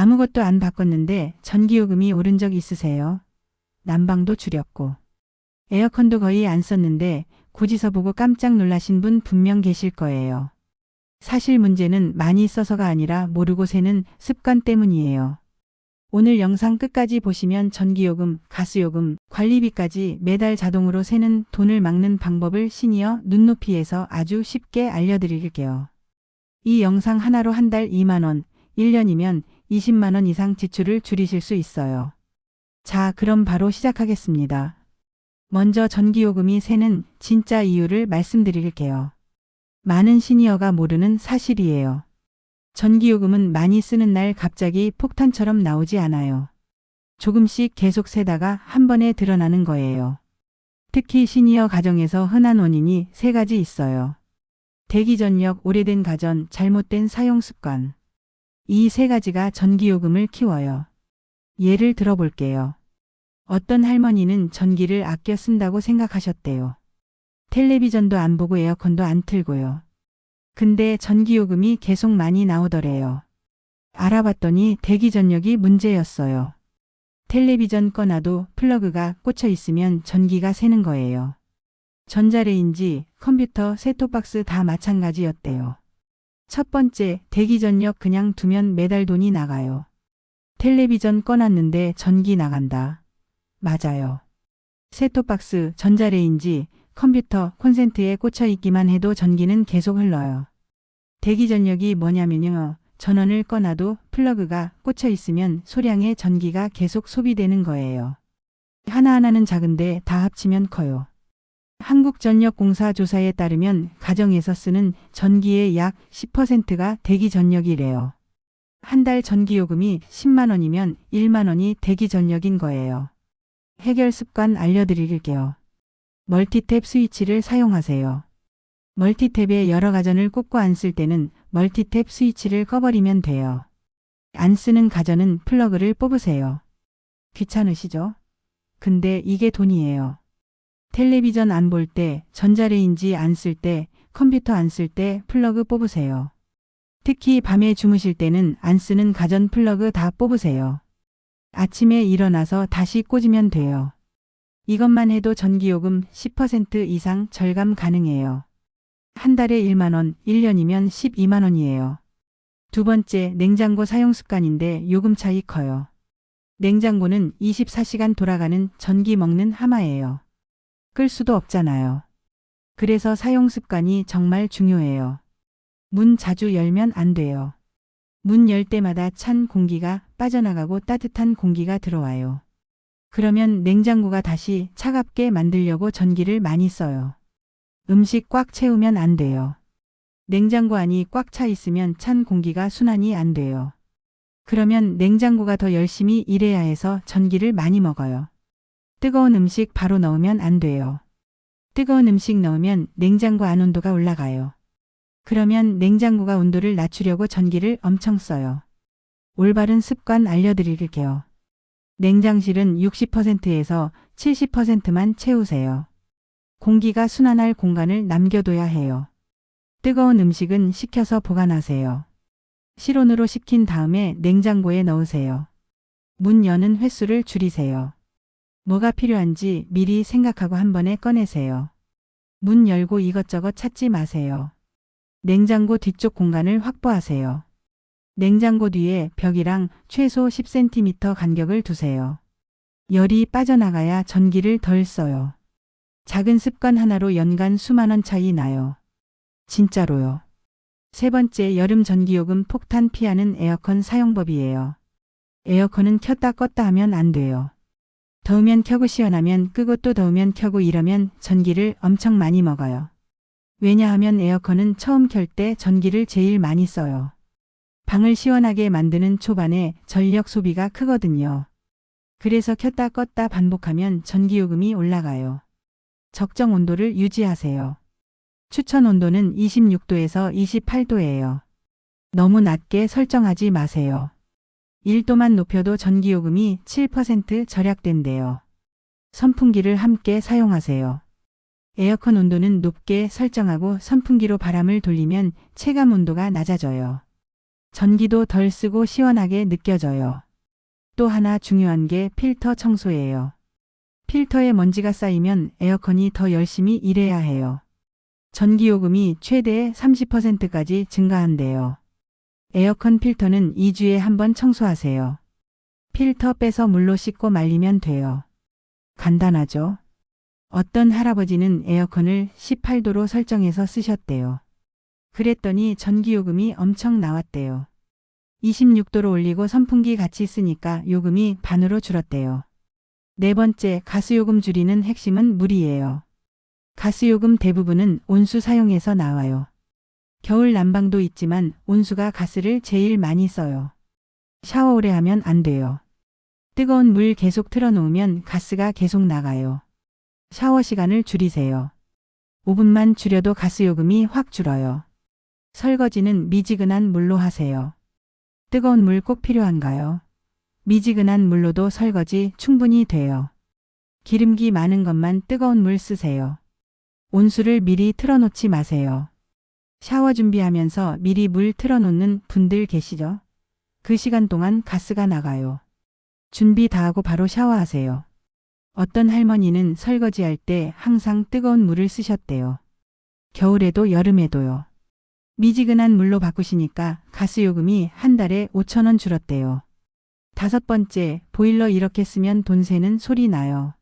아무것도 안 바꿨는데 전기요금이 오른 적 있으세요? 난방도 줄였고 에어컨도 거의 안 썼는데 고지서 보고 깜짝 놀라신 분 분명 계실 거예요. 사실 문제는 많이 써서가 아니라 모르고 새는 습관 때문이에요. 오늘 영상 끝까지 보시면 전기요금, 가스요금, 관리비까지 매달 자동으로 새는 돈을 막는 방법을 시니어 눈높이에서 아주 쉽게 알려드릴게요. 이 영상 하나로 한 달 2만원, 1년이면 20만원 이상 지출을 줄이실 수 있어요. 자, 그럼 바로 시작하겠습니다. 먼저 전기요금이 새는 진짜 이유를 말씀드릴게요. 많은 시니어가 모르는 사실이에요. 전기요금은 많이 쓰는 날 갑자기 폭탄처럼 나오지 않아요. 조금씩 계속 새다가 한 번에 드러나는 거예요. 특히 시니어 가정에서 흔한 원인이 세 가지 있어요. 대기전력, 오래된 가전, 잘못된 사용 습관. 이 세 가지가 전기요금을 키워요. 예를 들어볼게요. 어떤 할머니는 전기를 아껴 쓴다고 생각하셨대요. 텔레비전도 안 보고 에어컨도 안 틀고요. 근데 전기요금이 계속 많이 나오더래요. 알아봤더니 대기전력이 문제였어요. 텔레비전 꺼놔도 플러그가 꽂혀 있으면 전기가 새는 거예요. 전자레인지, 컴퓨터, 셋톱박스 다 마찬가지였대요. 첫 번째, 대기전력 그냥 두면 매달 돈이 나가요. 텔레비전 꺼놨는데 전기 나간다. 맞아요. 셋톱박스, 전자레인지, 컴퓨터, 콘센트에 꽂혀 있기만 해도 전기는 계속 흘러요. 대기전력이 뭐냐면요. 전원을 꺼놔도 플러그가 꽂혀 있으면 소량의 전기가 계속 소비되는 거예요. 하나하나는 작은데 다 합치면 커요. 한국전력공사 조사에 따르면 가정에서 쓰는 전기의 약 10%가 대기전력이래요. 한 달 전기요금이 10만 원이면 1만 원이 대기전력인 거예요. 해결 습관 알려드릴게요. 멀티탭 스위치를 사용하세요. 멀티탭에 여러 가전을 꽂고 안 쓸 때는 멀티탭 스위치를 꺼버리면 돼요. 안 쓰는 가전은 플러그를 뽑으세요. 귀찮으시죠? 근데 이게 돈이에요. 텔레비전 안 볼 때, 전자레인지 안 쓸 때, 컴퓨터 안 쓸 때 플러그 뽑으세요. 특히 밤에 주무실 때는 안 쓰는 가전 플러그 다 뽑으세요. 아침에 일어나서 다시 꽂으면 돼요. 이것만 해도 전기요금 10% 이상 절감 가능해요. 한 달에 1만 원, 1년이면 12만 원이에요. 두 번째, 냉장고 사용 습관인데 요금 차이 커요. 냉장고는 24시간 돌아가는 전기 먹는 하마예요. 끌 수도 없잖아요. 그래서 사용 습관이 정말 중요해요. 문 자주 열면 안 돼요. 문 열 때마다 찬 공기가 빠져나가고 따뜻한 공기가 들어와요. 그러면 냉장고가 다시 차갑게 만들려고 전기를 많이 써요. 음식 꽉 채우면 안 돼요. 냉장고 안이 꽉 차 있으면 찬 공기가 순환이 안 돼요. 그러면 냉장고가 더 열심히 일해야 해서 전기를 많이 먹어요. 뜨거운 음식 바로 넣으면 안 돼요. 뜨거운 음식 넣으면 냉장고 안 온도가 올라가요. 그러면 냉장고가 온도를 낮추려고 전기를 엄청 써요. 올바른 습관 알려드릴게요. 냉장실은 60%에서 70%만 채우세요. 공기가 순환할 공간을 남겨둬야 해요. 뜨거운 음식은 식혀서 보관하세요. 실온으로 식힌 다음에 냉장고에 넣으세요. 문 여는 횟수를 줄이세요. 뭐가 필요한지 미리 생각하고 한 번에 꺼내세요. 문 열고 이것저것 찾지 마세요. 냉장고 뒤쪽 공간을 확보하세요. 냉장고 뒤에 벽이랑 최소 10cm 간격을 두세요. 열이 빠져나가야 전기를 덜 써요. 작은 습관 하나로 연간 수만 원 차이 나요. 진짜로요. 세 번째, 여름 전기요금 폭탄 피하는 에어컨 사용법이에요. 에어컨은 켰다 껐다 하면 안 돼요. 더우면 켜고 시원하면 끄고 또 더우면 켜고 이러면 전기를 엄청 많이 먹어요. 왜냐하면 에어컨은 처음 켤 때 전기를 제일 많이 써요. 방을 시원하게 만드는 초반에 전력 소비가 크거든요. 그래서 켰다 껐다 반복하면 전기요금이 올라가요. 적정 온도를 유지하세요. 추천 온도는 26도에서 28도예요. 너무 낮게 설정하지 마세요. 1도만 높여도 전기요금이 7% 절약된대요. 선풍기를 함께 사용하세요. 에어컨 온도는 높게 설정하고 선풍기로 바람을 돌리면 체감 온도가 낮아져요. 전기도 덜 쓰고 시원하게 느껴져요. 또 하나 중요한 게 필터 청소예요. 필터에 먼지가 쌓이면 에어컨이 더 열심히 일해야 해요. 전기요금이 최대 30%까지 증가한대요. 에어컨 필터는 2주에 한 번 청소하세요. 필터 빼서 물로 씻고 말리면 돼요. 간단하죠? 어떤 할아버지는 에어컨을 18도로 설정해서 쓰셨대요. 그랬더니 전기요금이 엄청 나왔대요. 26도로 올리고 선풍기 같이 쓰니까 요금이 반으로 줄었대요. 네 번째, 가스요금 줄이는 핵심은 물이에요. 가스요금 대부분은 온수 사용해서 나와요. 겨울 난방도 있지만 온수가 가스를 제일 많이 써요. 샤워 오래 하면 안 돼요. 뜨거운 물 계속 틀어놓으면 가스가 계속 나가요. 샤워 시간을 줄이세요. 5분만 줄여도 가스요금이 확 줄어요. 설거지는 미지근한 물로 하세요. 뜨거운 물 꼭 필요한가요? 미지근한 물로도 설거지 충분히 돼요. 기름기 많은 것만 뜨거운 물 쓰세요. 온수를 미리 틀어놓지 마세요. 샤워 준비하면서 미리 물 틀어놓는 분들 계시죠? 그 시간 동안 가스가 나가요. 준비 다 하고 바로 샤워하세요. 어떤 할머니는 설거지할 때 항상 뜨거운 물을 쓰셨대요. 겨울에도 여름에도요. 미지근한 물로 바꾸시니까 가스요금이 한 달에 5,000원 줄었대요. 다섯 번째, 보일러 이렇게 쓰면 돈 새는 소리 나요.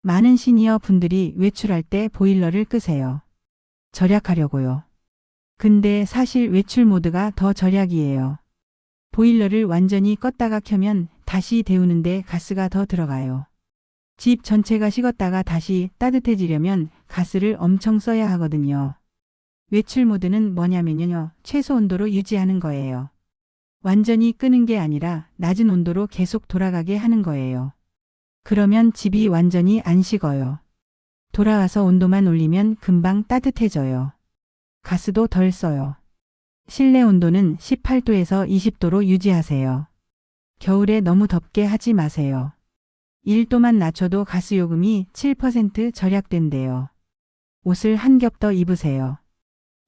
많은 시니어 분들이 외출할 때 보일러를 끄세요. 절약하려고요. 근데 사실 외출 모드가 더 절약이에요. 보일러를 완전히 껐다가 켜면 다시 데우는데 가스가 더 들어가요. 집 전체가 식었다가 다시 따뜻해지려면 가스를 엄청 써야 하거든요. 외출 모드는 뭐냐면요. 최소 온도로 유지하는 거예요. 완전히 끄는 게 아니라 낮은 온도로 계속 돌아가게 하는 거예요. 그러면 집이 완전히 안 식어요. 돌아와서 온도만 올리면 금방 따뜻해져요. 가스도 덜 써요. 실내 온도는 18도에서 20도로 유지하세요. 겨울에 너무 덥게 하지 마세요. 1도만 낮춰도 가스요금이 7% 절약된대요. 옷을 한 겹 더 입으세요.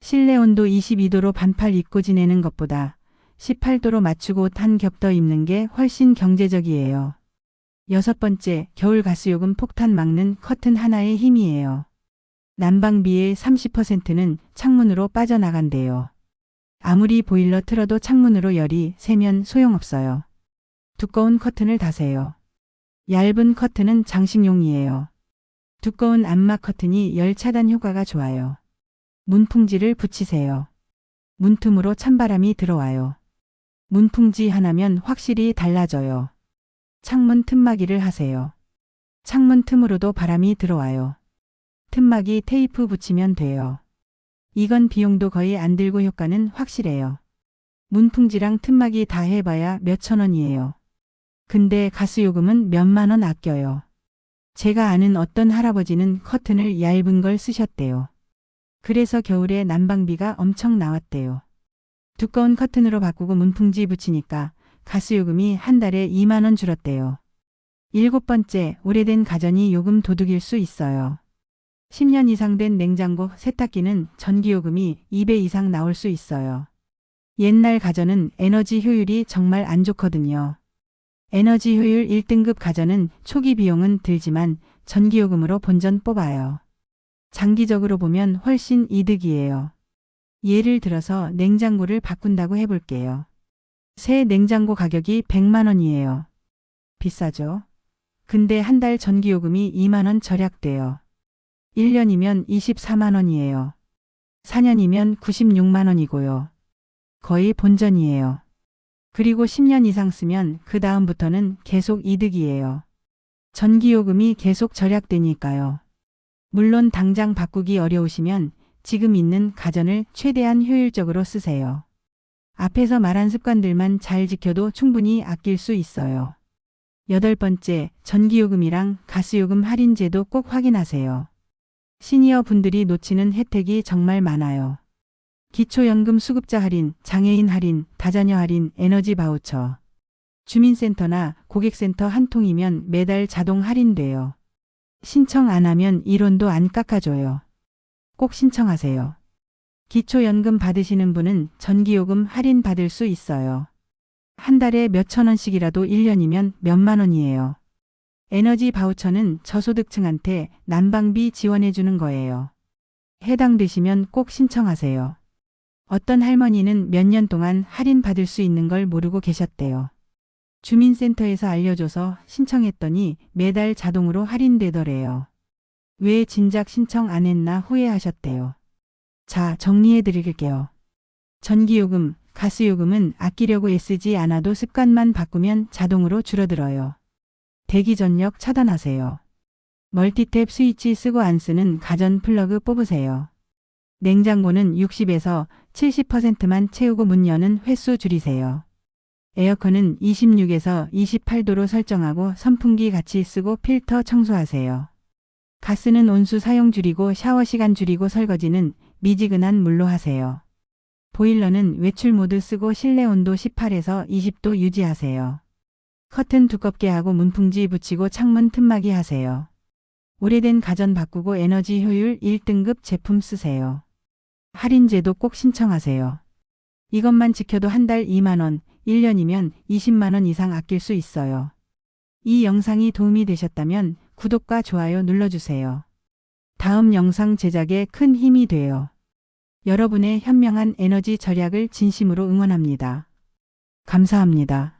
실내 온도 22도로 반팔 입고 지내는 것보다 18도로 맞추고 옷 한 겹 더 입는 게 훨씬 경제적이에요. 여섯 번째, 겨울 가스요금 폭탄 막는 커튼 하나의 힘이에요. 난방비의 30%는 창문으로 빠져나간대요. 아무리 보일러 틀어도 창문으로 열이 새면 소용없어요. 두꺼운 커튼을 다세요. 얇은 커튼은 장식용이에요. 두꺼운 암막 커튼이 열 차단 효과가 좋아요. 문풍지를 붙이세요. 문틈으로 찬바람이 들어와요. 문풍지 하나면 확실히 달라져요. 창문 틈막이를 하세요. 창문 틈으로도 바람이 들어와요. 틈막이 테이프 붙이면 돼요. 이건 비용도 거의 안 들고 효과는 확실해요. 문풍지랑 틈막이 다 해봐야 몇천 원이에요. 근데 가스요금은 몇만 원 아껴요. 제가 아는 어떤 할아버지는 커튼을 얇은 걸 쓰셨대요. 그래서 겨울에 난방비가 엄청 나왔대요. 두꺼운 커튼으로 바꾸고 문풍지 붙이니까 가스요금이 한 달에 2만 원 줄었대요. 일곱 번째, 오래된 가전이 요금 도둑일 수 있어요. 10년 이상 된 냉장고, 세탁기는 전기요금이 2배 이상 나올 수 있어요. 옛날 가전은 에너지 효율이 정말 안 좋거든요. 에너지 효율 1등급 가전은 초기 비용은 들지만 전기요금으로 본전 뽑아요. 장기적으로 보면 훨씬 이득이에요. 예를 들어서 냉장고를 바꾼다고 해볼게요. 새 냉장고 가격이 100만 원이에요. 비싸죠? 근데 한 달 전기요금이 2만 원 절약돼요. 1년이면 24만 원이에요. 4년이면 96만 원이고요. 거의 본전이에요. 그리고 10년 이상 쓰면 그 다음부터는 계속 이득이에요. 전기요금이 계속 절약되니까요. 물론 당장 바꾸기 어려우시면 지금 있는 가전을 최대한 효율적으로 쓰세요. 앞에서 말한 습관들만 잘 지켜도 충분히 아낄 수 있어요. 여덟 번째, 전기요금이랑 가스요금 할인제도 꼭 확인하세요. 시니어 분들이 놓치는 혜택이 정말 많아요. 기초연금 수급자 할인, 장애인 할인, 다자녀 할인, 에너지 바우처. 주민센터나 고객센터 한 통이면 매달 자동 할인돼요. 신청 안 하면 1원도 안 깎아줘요. 꼭 신청하세요. 기초연금 받으시는 분은 전기요금 할인 받을 수 있어요. 한 달에 몇천 원씩이라도 1년이면 몇만 원이에요. 에너지 바우처는 저소득층한테 난방비 지원해 주는 거예요. 해당되시면 꼭 신청하세요. 어떤 할머니는 몇 년 동안 할인 받을 수 있는 걸 모르고 계셨대요. 주민센터에서 알려줘서 신청했더니 매달 자동으로 할인되더래요. 왜 진작 신청 안 했나 후회하셨대요. 자, 정리해 드릴게요. 전기요금, 가스요금은 아끼려고 애쓰지 않아도 습관만 바꾸면 자동으로 줄어들어요. 대기 전력 차단하세요. 멀티탭 스위치 쓰고 안 쓰는 가전 플러그 뽑으세요. 냉장고는 60에서 70%만 채우고 문 여는 횟수 줄이세요. 에어컨은 26에서 28도로 설정하고 선풍기 같이 쓰고 필터 청소하세요. 가스는 온수 사용 줄이고 샤워 시간 줄이고 설거지는 미지근한 물로 하세요. 보일러는 외출 모드 쓰고 실내 온도 18에서 20도 유지하세요. 커튼 두껍게 하고 문풍지 붙이고 창문 틈막이 하세요. 오래된 가전 바꾸고 에너지 효율 1등급 제품 쓰세요. 할인제도 꼭 신청하세요. 이것만 지켜도 한 달 2만 원, 1년이면 20만 원 이상 아낄 수 있어요. 이 영상이 도움이 되셨다면 구독과 좋아요 눌러주세요. 다음 영상 제작에 큰 힘이 돼요. 여러분의 현명한 에너지 절약을 진심으로 응원합니다. 감사합니다.